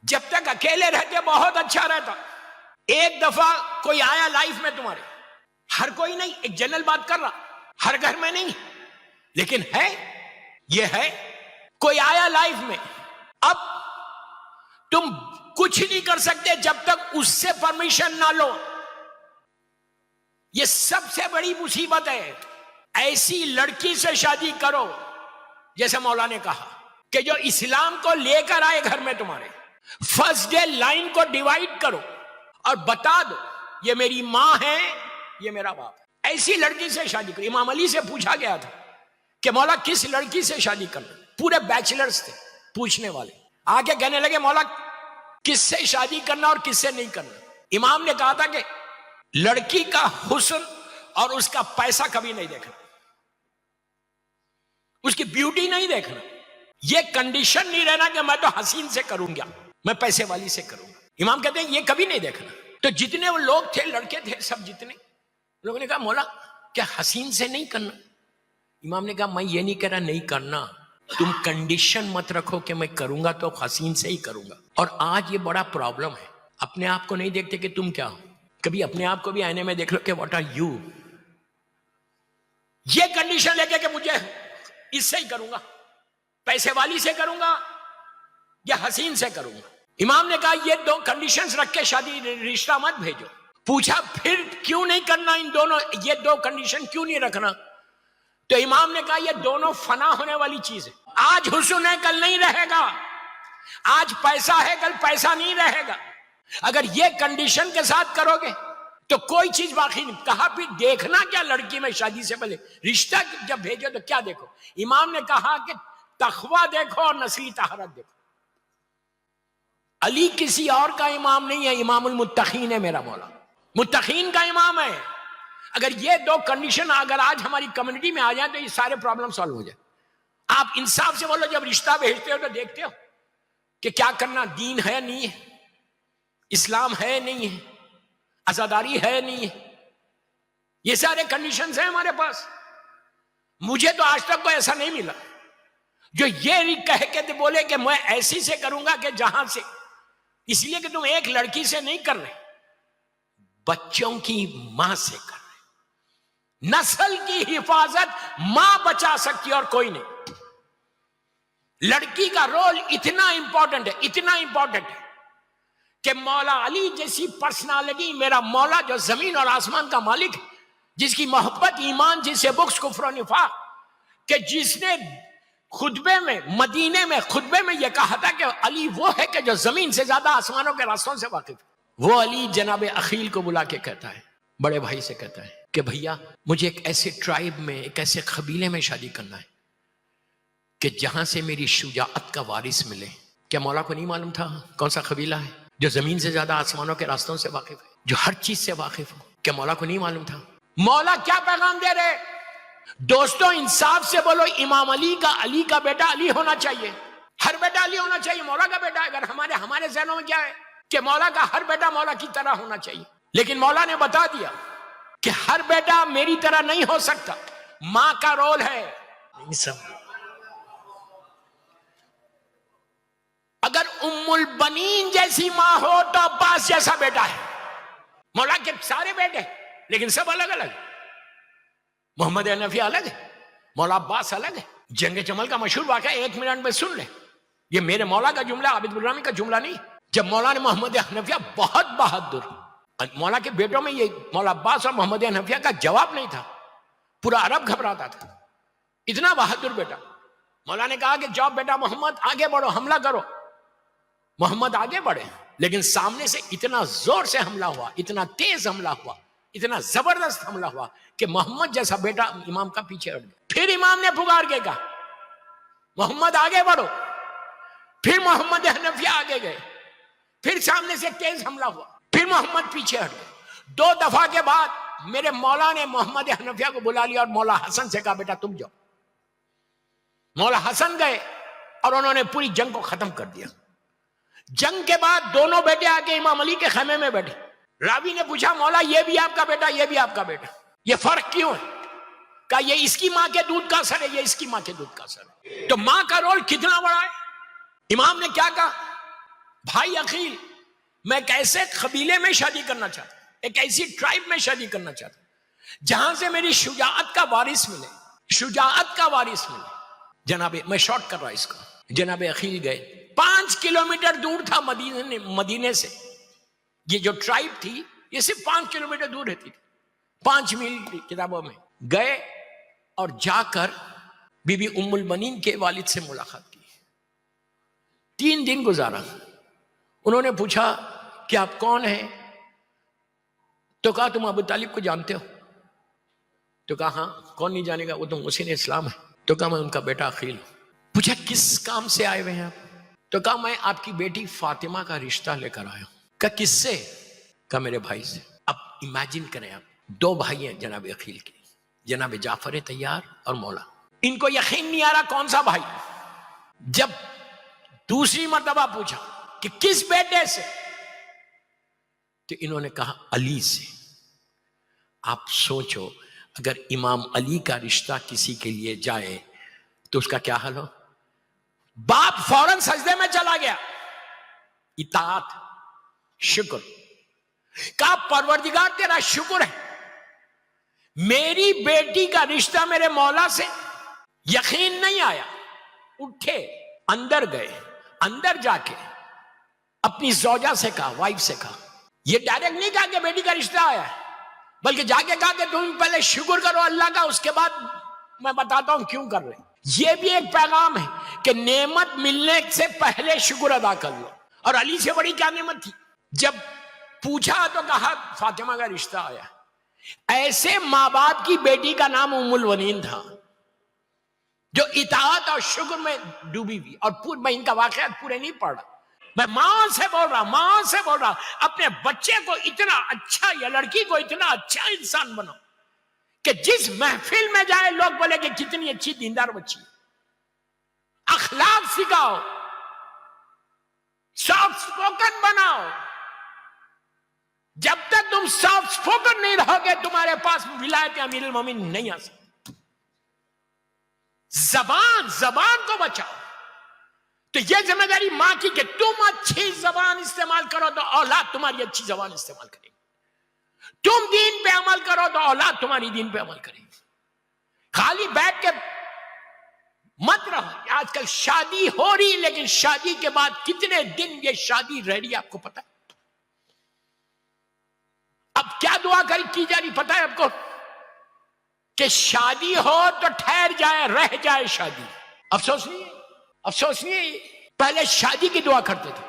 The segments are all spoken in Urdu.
جب تک اکیلے رہتے بہت اچھا رہتا. ایک دفعہ کوئی آیا لائف میں تمہارے, ہر کوئی نہیں, ایک جنرل بات کر رہا, ہر گھر میں نہیں, لیکن ہے, یہ ہے, کوئی آیا لائف میں. اب تم کچھ نہیں کر سکتے جب تک اس سے پرمیشن نہ لو. یہ سب سے بڑی مصیبت ہے. ایسی لڑکی سے شادی کرو جیسے مولا نے کہا کہ جو اسلام کو لے کر آئے گھر میں تمہارے. فرسٹ ڈے لائن کو ڈیوائڈ کرو اور بتا دو یہ میری ماں ہے, یہ میرا باپ ہے. ایسی لڑکی سے شادی کرو. امام علی سے پوچھا گیا تھا کہ مولا کس لڑکی سے شادی کرنا. پورے بیچلرز تھے پوچھنے والے, آگے کہنے لگے مولا کس سے شادی کرنا اور کس سے نہیں کرنا. امام نے کہا تھا کہ لڑکی کا حسن اور اس کا پیسہ کبھی نہیں دیکھنا, اس کی بیوٹی نہیں دیکھنا. یہ کنڈیشن نہیں رہنا کہ میں تو حسین سے کروں گا, میں پیسے والی سے کروں گا. امام کہتے ہیں یہ کبھی نہیں دیکھنا. تو جتنے وہ لوگ تھے, لڑکے تھے سب, جتنے لوگوں نے کہا مولا کیا حسین سے نہیں کرنا. امام نے کہا میں یہ نہیں کہہ رہا نہیں کرنا, تم کنڈیشن مت رکھو کہ میں کروں گا تو حسین سے ہی کروں گا. اور آج یہ بڑا پرابلم ہے, اپنے آپ کو نہیں دیکھتے کہ تم کیا ہو. کبھی اپنے آپ کو بھی آئینے میں دیکھ لو کہ واٹ آر یو. یہ کنڈیشن لے کے کہ مجھے اس سے ہی کروں گا, پیسے والی سے کروں گا یا حسین سے کروں گا. امام نے کہا یہ دو کنڈیشنز رکھ کے شادی رشتہ مت بھیجو. پوچھا پھر کیوں نہیں کرنا ان دونوں, یہ دو کنڈیشن کیوں نہیں رکھنا. تو امام نے کہا یہ دونوں فنا ہونے والی چیز ہے. آج حسن ہے کل نہیں رہے گا, آج پیسہ ہے کل پیسہ نہیں رہے گا. اگر یہ کنڈیشن کے ساتھ کرو گے تو کوئی چیز باقی نہیں. کہا پھر دیکھنا کیا لڑکی میں شادی سے پہلے, رشتہ جب بھیجو تو کیا دیکھو. امام نے کہا کہ تقویٰ دیکھو اور نسلی طہارت دیکھو. علی کسی اور کا امام نہیں ہے, امام المتقین ہے میرا مولا, متقین کا امام ہے. اگر یہ دو کنڈیشن اگر آج ہماری کمیونٹی میں آ جائیں تو یہ سارے پرابلم سالو ہو جائے. آپ انصاف سے بولو, جب رشتہ بھیجتے ہو تو دیکھتے ہو کہ کیا کرنا, دین ہے نہیں ہے, اسلام ہے نہیں ہے, عزاداری ہے نہیں ہے. یہ سارے کنڈیشنز ہیں ہمارے پاس. مجھے تو آج تک کوئی ایسا نہیں ملا جو یہ کہہ کے بولے کہ میں ایسی سے کروں گا کہ جہاں سے, اس لیے کہ تم ایک لڑکی سے نہیں کر رہے, بچوں کی ماں سے کر رہے. نسل کی حفاظت ماں بچا سکتی اور کوئی نہیں. لڑکی کا رول اتنا امپورٹنٹ ہے, اتنا امپورٹنٹ ہے کہ مولا علی جیسی پرسنالٹی, میرا مولا جو زمین اور آسمان کا مالک ہے, جس کی محبت ایمان, جس سے بغض کفر و نفاق, کہ جس نے خطبے میں مدینے میں خطبے میں یہ کہا تھا کہ علی وہ ہے کہ جو زمین سے زیادہ آسمانوں کے راستوں سے واقف ہے. وہ علی جناب عقیل کو بلا کے کہتا ہے, بڑے بھائی سے کہتا ہے کہ بھیا مجھے ایک ایسے ٹرائب میں, ایک ایسے قبیلے میں شادی کرنا ہے کہ جہاں سے میری شجاعت کا وارث ملے. کیا مولا کو نہیں معلوم تھا کون سا قبیلہ ہے جو زمین سے زیادہ آسمانوں کے راستوں سے واقف ہے, جو ہر چیز سے واقف ہو؟ کیا مولا کو نہیں معلوم تھا؟ مولا کیا پیغام دے رہے؟ دوستوں انصاف سے بولو, امام علی کا بیٹا علی ہونا چاہیے, ہر بیٹا علی ہونا چاہیے. مولا کا بیٹا اگر ہمارے ذہنوں میں کیا ہے کہ مولا کا ہر بیٹا مولا کی طرح ہونا چاہیے, لیکن مولا نے بتا دیا کہ ہر بیٹا میری طرح نہیں ہو سکتا. ماں کا رول ہے. اگر ام البنین جیسی ماں ہو تو عباس جیسا بیٹا ہے. مولا کے سارے بیٹے لیکن سب الگ الگ. محمد حنفیہ الگ ہے, مولا عباس الگ ہے. جنگ جمل کا مشہور واقعہ 1 منٹ میں سن لیں, یہ میرے مولا کا جملہ, عابد الرامی کا جملہ نہیں. جب مولا نے محمد حنفیہ بہت بہادر, مولا کے بیٹوں میں یہ مولا عباس اور محمد حنفیہ کا جواب نہیں تھا, پورا عرب گھبراتا تھا, اتنا بہادر بیٹا. مولا نے کہا کہ جاؤ بیٹا محمد آگے بڑھو, حملہ کرو. محمد آگے بڑھے, لیکن سامنے سے اتنا زور سے حملہ ہوا, اتنا تیز حملہ ہوا, اتنا زبردست حملہ ہوا کہ محمد جیسا بیٹا امام کا پیچھے ہٹ گیا. پھر امام نے پکار کے کہا محمد آگے بڑھو. پھر محمد حنفیہ آگے گئے, پھر سامنے سے تیز حملہ ہوا, پھر محمد پیچھے ہٹ گئے. 2 دفعہ کے بعد میرے مولا نے محمد حنفیہ کو بلا لیا اور مولا حسن سے کہا بیٹا تم جاؤ. مولا حسن گئے اور انہوں نے پوری جنگ کو ختم کر دیا. جنگ کے بعد دونوں بیٹے آ کے امام علی کے خیمے میں بیٹھے. راوی نے پوچھا مولا یہ بھی آپ کا بیٹا, یہ بھی آپ کا بیٹا, یہ فرق کیوں ہے؟ کہا یہ اس کی ماں کے دودھ کا اثر ہے, یہ اس کی ماں کے دودھ کا اثر ہے. تو ماں کا رول کتنا بڑا ہے. امام نے کیا کہا, بھائی عقیل میں ایک ایسے قبیلے میں شادی کرنا چاہتا ہوں، ایک ایسی ٹرائب میں شادی کرنا چاہتا ہوں جہاں سے میری شجاعت کا وارث ملے، شجاعت کا وارث ملے. جناب میں شارٹ کر رہا اس کو. جناب عقیل گئے، 5 کلومیٹر دور تھا مدینے سے. یہ جو ٹرائب تھی یہ صرف 5 کلومیٹر دور رہتی تھی، 5 میل کتابوں میں. گئے اور جا کر بی بی ام البنین کے والد سے ملاقات کی. 3 دن گزارا. انہوں نے پوچھا کہ آپ کون ہیں؟ تو کہا تم ابو طالب کو جانتے ہو؟ تو کہا ہاں. کون نہیں جانے گا، وہ تو محسن اسلام ہے. تو کہا میں ان کا بیٹا عقیل ہوں. پوچھا کس کام سے آئے ہوئے ہیں آپ؟ تو کہا میں آپ کی بیٹی فاطمہ کا رشتہ لے کر آیا ہوں. کہا کس سے؟ کہا میرے بھائی سے. اب امیجن کریں آپ، 2 بھائی ہیں جناب عقیل کے، جناب جعفر طیار اور مولا. ان کو یقین نہیں آ رہا کون سا بھائی. جب دوسری مرتبہ پوچھا کہ کس بیٹے سے، تو انہوں نے کہا علی سے. آپ سوچو اگر امام علی کا رشتہ کسی کے لیے جائے تو اس کا کیا حال ہو. باپ فوراً سجدے میں چلا گیا. اطاعت، شکر. کہا پروردگار تیرا شکر ہے، میری بیٹی کا رشتہ میرے مولا سے. یقین نہیں آیا، اٹھے اندر گئے. اندر جا کے اپنی زوجہ سے کہا، وائف سے کہا. یہ ڈائریکٹ نہیں کہا کہ بیٹی کا رشتہ آیا ہے، بلکہ جا کے کہا کہ تم پہلے شکر کرو اللہ کا، اس کے بعد میں بتاتا ہوں کیوں کر رہے. یہ بھی ایک پیغام ہے کہ نعمت ملنے سے پہلے شکر ادا کر لو. اور علی سے بڑی کیا نعمت تھی. جب پوچھا تو کہا فاطمہ کا رشتہ آیا. ایسے ماں باپ کی بیٹی کا نام ام البنین تھا جو اطاعت اور شکر میں ڈوبی ہوئی. اور میں ان کا واقعات پورے نہیں پڑھ رہا، میں ماں سے بول رہا اپنے بچے کو اتنا اچھا یا لڑکی کو اتنا اچھا انسان بناؤ کہ جس محفل میں جائے لوگ بولے کہ کتنی اچھی دیندار بچی. اخلاق سکھاؤ، سافٹ سپوکن بناؤ. جب تک تم سافٹ سپوکن نہیں رہو گے تمہارے پاس ولایت امیر المومنین نہیں آ سکتی. زبان کو بچاؤ. تو یہ ذمہ داری ماں کی کہ تم اچھی زبان استعمال کرو تو اولاد تمہاری اچھی زبان استعمال کرے گی. تم دین پہ عمل کرو تو اولاد تمہاری دین پہ عمل کرے گی. خالی بیٹھ کے مت رہو. آج کل شادی ہو رہی لیکن شادی کے بعد کتنے دن یہ شادی رہ رہی آپ کو پتا ہے؟ اب کیا دعا کی جا رہی پتا ہے آپ کو؟ کہ شادی ہو تو ٹھہر جائے، رہ جائے شادی. افسوس نہیں ہے. پہلے شادی کی دعا کرتے تھے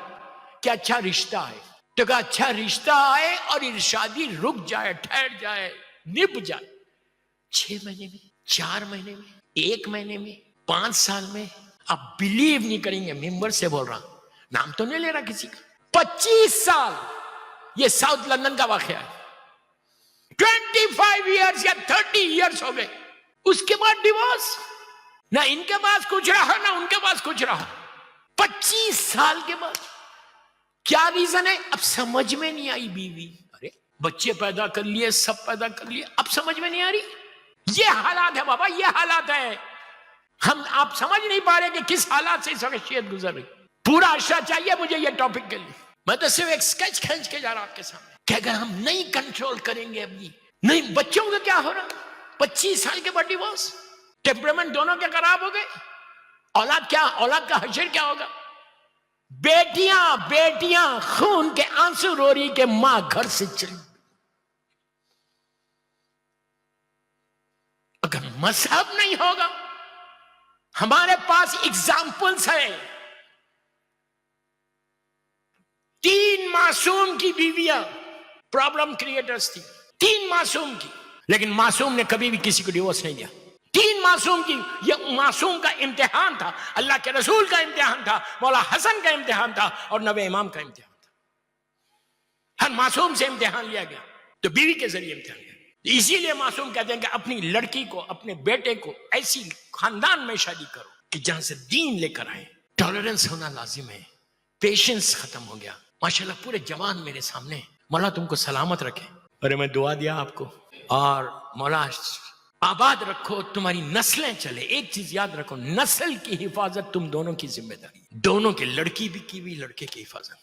کہ اچھا رشتہ آئے. تو کہا اچھا رشتہ آئے اور یہ شادی رک جائے، ٹھہر جائے، نپ جائے. 6 مہینے میں، 4 مہینے میں، 1 مہینے میں، 5 سال میں. آپ بلیو نہیں کریں گے، ممبر سے بول رہا ہوں، نام تو نہیں لے رہا کسی کا. 25 سال. یہ ساؤتھ لندن کا واقعہ ہے. 25 ایئرس یا 30 ایئرس ہو گئے. اس کے بعد ڈیورس. نہ ان کے پاس کچھ رہا نہ ان کے پاس کچھ رہا. 25 سال کے بعد. کیا ریزن ہے؟ اب سمجھ میں نہیں آئی بیوی. ارے بچے پیدا کر لیے، سب پیدا کر لیے، اب سمجھ میں نہیں آ رہی. یہ حالات ہے بابا، یہ حالات ہے. آپ سمجھ نہیں پا رہے کہ کس حالات سے اس وقت شیعت گزر رہی. پورا عشرہ چاہیے مجھے یہ ٹاپک کے لیے. میں تو صرف ایک سکیچ کھینچ کے جا رہا آپ کے سامنے کہ اگر ہم نہیں کنٹرول کریں گے ابھی، نہیں بچوں کا کیا ہو رہا. 25 سال کے بعد ڈیورس. ٹیمپرامنٹ دونوں کے خراب ہو گئے. اولاد کا حشر کیا ہوگا؟ بیٹیاں خون کے آنسو رو رہی کہ ماں گھر سے چلی. اگر مذہب نہیں ہوگا، ہمارے پاس اگزامپلس ہیں. 3 معصوم کی بیویاں پرابلم کریٹرز تھی. 3 معصوم کی، لیکن معصوم نے کبھی بھی کسی کو ڈیورس نہیں دیا. 3 معصوم کی. یہ معصوم کا امتحان تھا، اللہ کے رسول کا امتحان تھا، مولا حسن کا امتحان تھا اور نوے امام کا امتحان تھا. ہر معصوم سے امتحان لیا گیا تو بیوی کے ذریعے امتحان لیا. اسی لیے معصوم کہتے ہیں کہ اپنی لڑکی کو، اپنے بیٹے کو ایسی خاندان میں شادی کرو کہ جہاں سے دین لے کر آئے. ٹالرنس ہونا لازم ہے. پیشنس ختم ہو گیا. ماشاءاللہ پورے جوان میرے سامنے. مولا تم کو سلامت رکھے. ارے میں دعا دیا آپ کو، اور مولا آباد رکھو، تمہاری نسلیں چلے. ایک چیز یاد رکھو، نسل کی حفاظت تم دونوں کی ذمہ داری، دونوں کے، لڑکی بھی کی بھی، لڑکے کی حفاظت.